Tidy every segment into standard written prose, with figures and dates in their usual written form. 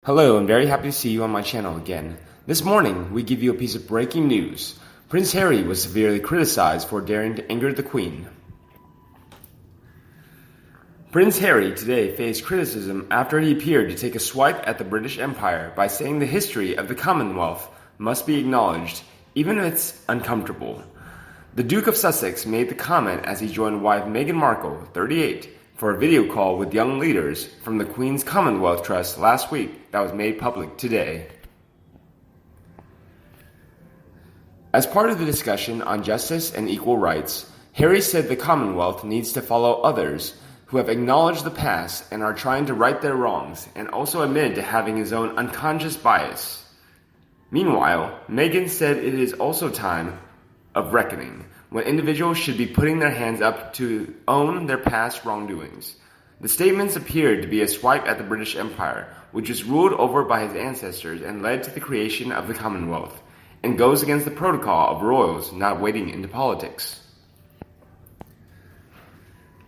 Hello, I'm very happy to see you on my channel again. This morning, we give you a piece of breaking news. Prince Harry was severely criticized for daring to anger the Queen. Prince Harry today faced criticism after he appeared to take a swipe at the British Empire by saying the history of the Commonwealth must be acknowledged, even if it's uncomfortable. The Duke of Sussex made the comment as he joined wife Meghan Markle, 38, for a video call with young leaders from the Queen's Commonwealth Trust last week that was made public today. As part of the discussion on justice and equal rights, Harry said the Commonwealth needs to follow others who have acknowledged the past and are trying to right their wrongs, and also admitted to having his own unconscious bias. Meanwhile, Meghan said it is also time of reckoning, when individuals should be putting their hands up to own their past wrongdoings. The statements appeared to be a swipe at the British Empire, which was ruled over by his ancestors and led to the creation of the Commonwealth, and goes against the protocol of royals not wading into politics.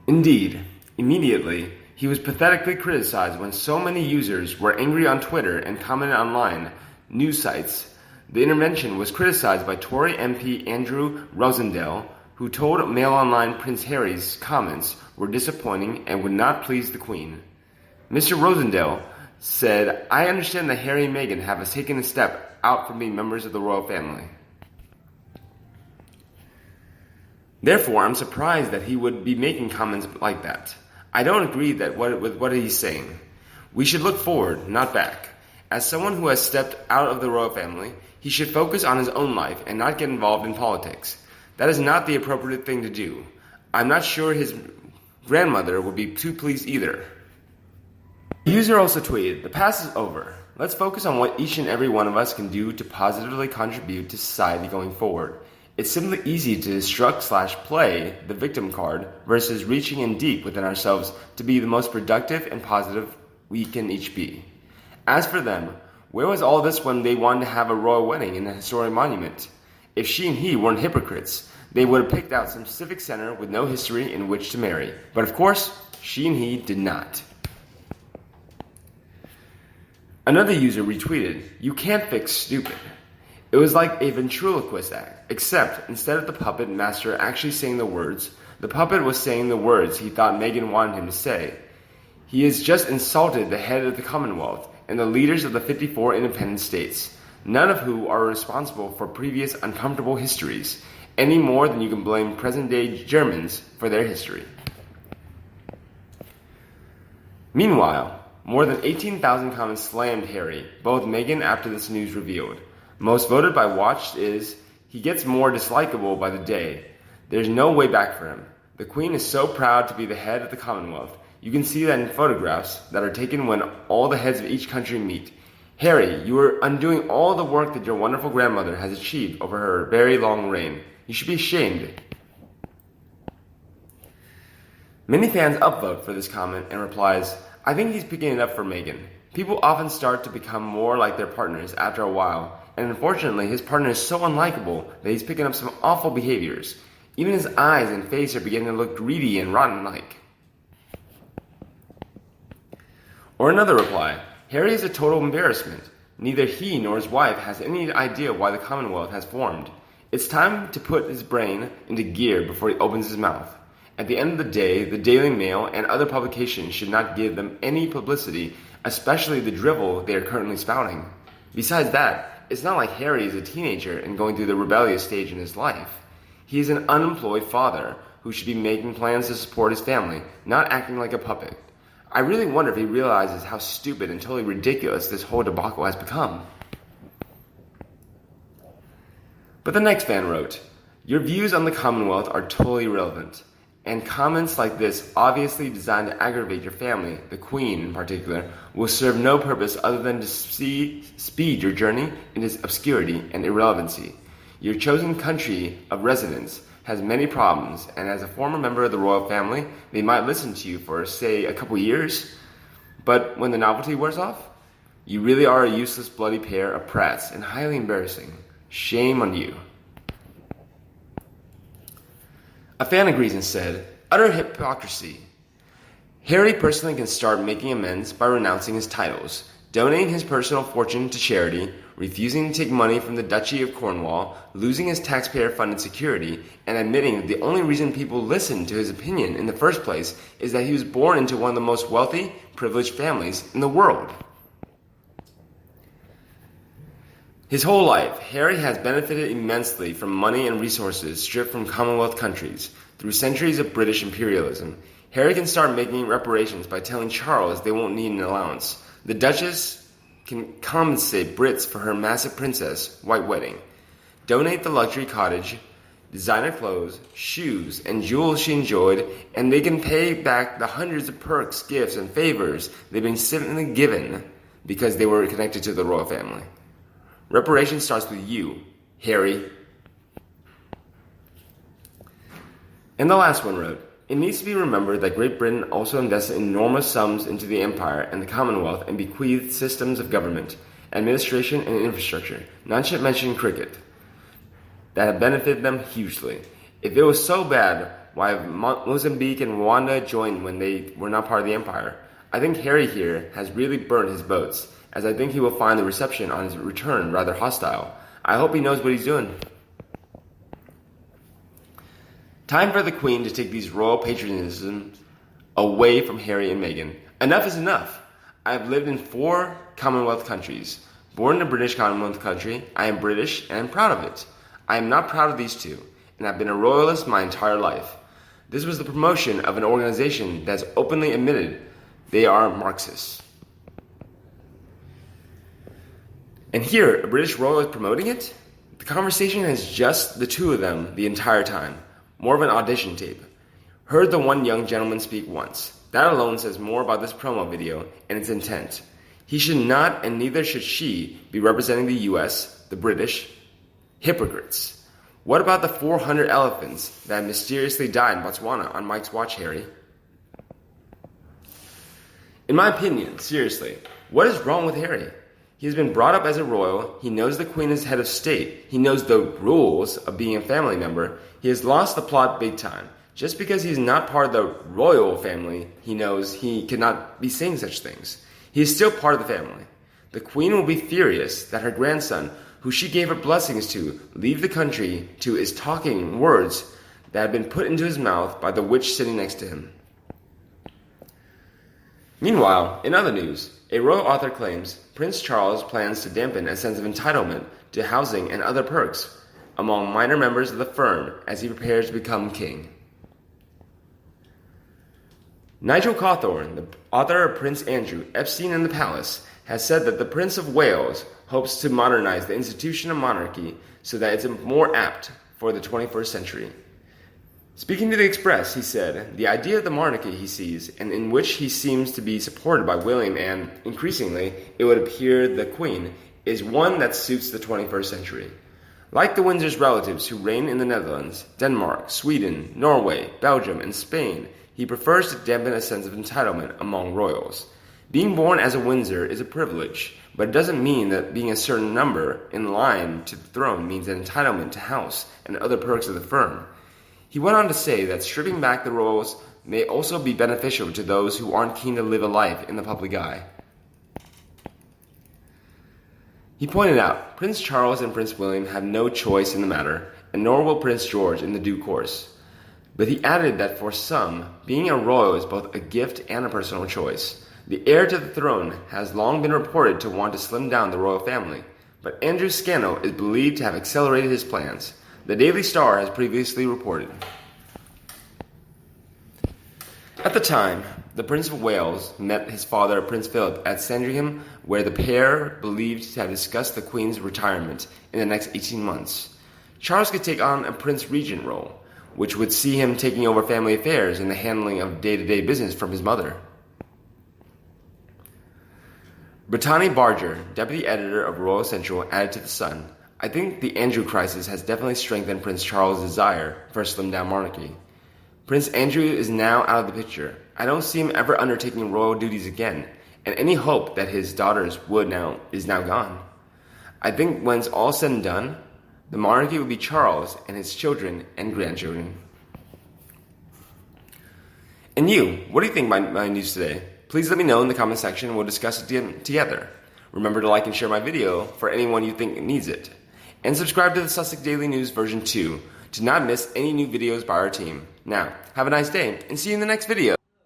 Indeed, immediately, he was pathetically criticized when so many users were angry on Twitter and commented online news sites. The intervention was criticized by Tory MP Andrew Rosendale, who told Mail Online Prince Harry's comments were disappointing and would not please the Queen. Mr. Rosendale said, "I understand that Harry and Meghan have taken a step out from being members of the royal family. Therefore, I'm surprised that he would be making comments like that. I don't agree with what he's saying. We should look forward, not back. As someone who has stepped out of the royal family, he should focus on his own life and not get involved in politics. That is not the appropriate thing to do. I'm not sure his grandmother would be too pleased either." The user also tweeted, "The past is over. Let's focus on what each and every one of us can do to positively contribute to society going forward. It's simply easy to destruct/play the victim card versus reaching in deep within ourselves to be the most productive and positive we can each be. As for them, where was all this when they wanted to have a royal wedding in a historic monument? If she and he weren't hypocrites, they would have picked out some civic center with no history in which to marry. But of course, she and he did not." Another user retweeted, "You can't fix stupid." It was like a ventriloquist act, except instead of the puppet master actually saying the words, the puppet was saying the words he thought Meghan wanted him to say. He has just insulted the head of the Commonwealth and the leaders of the 54 independent states, none of who are responsible for previous uncomfortable histories, any more than you can blame present-day Germans for their history. Meanwhile, more than 18,000 comments slammed Harry, both Meghan after this news revealed. Most voted by Watch is, "He gets more dislikable by the day. There's no way back for him. The Queen is so proud to be the head of the Commonwealth. You can see that in photographs that are taken when all the heads of each country meet. Harry, you are undoing all the work that your wonderful grandmother has achieved over her very long reign. You should be ashamed." Many fans upvote for this comment and replies, "I think he's picking it up for Meghan. People often start to become more like their partners after a while, and unfortunately his partner is so unlikable that he's picking up some awful behaviors. Even his eyes and face are beginning to look greedy and rotten-like." Or another reply, "Harry is a total embarrassment. Neither he nor his wife has any idea why the Commonwealth has formed. It's time to put his brain into gear before he opens his mouth. At the end of the day, the Daily Mail and other publications should not give them any publicity, especially the drivel they are currently spouting. Besides that, it's not like Harry is a teenager and going through the rebellious stage in his life. He is an unemployed father who should be making plans to support his family, not acting like a puppet. I really wonder if he realizes how stupid and totally ridiculous this whole debacle has become." But the next fan wrote, "Your views on the Commonwealth are totally irrelevant, and comments like this, obviously designed to aggravate your family, the Queen in particular, will serve no purpose other than to speed your journey into obscurity and irrelevancy. Your chosen country of residence has many problems, and as a former member of the royal family, they might listen to you for, say, a couple years. But when the novelty wears off, you really are a useless bloody pair of prats and highly embarrassing. Shame on you." A fan agrees and said, "Utter hypocrisy. Harry personally can start making amends by renouncing his titles. donating his personal fortune to charity, refusing to take money from the Duchy of Cornwall, losing his taxpayer-funded security, and admitting that the only reason people listened to his opinion in the first place is that he was born into one of the most wealthy, privileged families in the world. His whole life, Harry has benefited immensely from money and resources stripped from Commonwealth countries through centuries of British imperialism. Harry can start making reparations by telling Charles they won't need an allowance. The Duchess can compensate Brits for her massive princess white wedding, donate the luxury cottage, designer clothes, shoes, and jewels she enjoyed, and they can pay back the hundreds of perks, gifts, and favors they've been simply given because they were connected to the royal family. Reparation starts with you, Harry. And the last one wrote, it needs to be remembered that Great Britain also invested enormous sums into the Empire and the Commonwealth and bequeathed systems of government, administration, and infrastructure, not to mention cricket, that have benefited them hugely. If it was so bad, why have Mozambique and Rwanda joined when they were not part of the Empire? I think Harry here has really burned his boats, as I think he will find the reception on his return rather hostile. I hope he knows what he's doing. Time for the Queen to take these royal patronisms away from Harry and Meghan. Enough is enough. I have lived in 4 Commonwealth countries. Born in a British Commonwealth country, I am British and I'm proud of it. I am not proud of these 2, and I've been a royalist my entire life. This was the promotion of an organization that's openly admitted they are Marxists. And here, a British royal is promoting it? The conversation has just the 2 of them the entire time. More of an audition tape. Heard the one young gentleman speak once. That alone says more about this promo video and its intent. He should not, and neither should she, be representing the US, the British. Hypocrites. What about the 400 elephants that mysteriously died in Botswana on Mike's watch, Harry? In my opinion, seriously, what is wrong with Harry? He has been brought up as a royal, he knows the Queen is head of state, he knows the rules of being a family member, he has lost the plot big time. Just because he's not part of the royal family, he knows he cannot be saying such things. He is still part of the family. The Queen will be furious that her grandson, who she gave her blessings to, leave the country to is talking words that have been put into his mouth by the witch sitting next to him. Meanwhile, in other news, a royal author claims Prince Charles plans to dampen a sense of entitlement to housing and other perks among minor members of the firm as he prepares to become king. Nigel Cawthorne, the author of Prince Andrew, Epstein and the Palace, has said that the Prince of Wales hopes to modernize the institution of monarchy so that it's more apt for the 21st century. Speaking to the Express, he said, the idea of the monarchy he sees, and in which he seems to be supported by William and, increasingly, it would appear the Queen, is one that suits the 21st century. Like the Windsor's relatives who reign in the Netherlands, Denmark, Sweden, Norway, Belgium, and Spain, he prefers to dampen a sense of entitlement among royals. Being born as a Windsor is a privilege, but it doesn't mean that being a certain number in line to the throne means an entitlement to house and other perks of the firm. He went on to say that stripping back the royals may also be beneficial to those who aren't keen to live a life in the public eye. He pointed out, Prince Charles and Prince William have no choice in the matter, and nor will Prince George in the due course. But he added that for some, being a royal is both a gift and a personal choice. The heir to the throne has long been reported to want to slim down the royal family, but Andrew Scannell is believed to have accelerated his plans. The Daily Star has previously reported. At the time, the Prince of Wales met his father, Prince Philip, at Sandringham, where the pair believed to have discussed the Queen's retirement in the next 18 months. Charles could take on a Prince Regent role, which would see him taking over family affairs and the handling of day-to-day business from his mother. Brittany Barger, deputy editor of Royal Central, added to The Sun, I think the Andrew crisis has definitely strengthened Prince Charles' desire for a slimmed-down monarchy. Prince Andrew is now out of the picture. I don't see him ever undertaking royal duties again, and any hope that his daughters would now is now gone. I think when it's all said and done, the monarchy will be Charles and his children and grandchildren. And you, what do you think about my news today? Please let me know in the comment section and we'll discuss it together. Remember to like and share my video for anyone you think needs it. And subscribe to the Sussex Daily News version 2 to not miss any new videos by our team. Now, have a nice day and see you in the next video.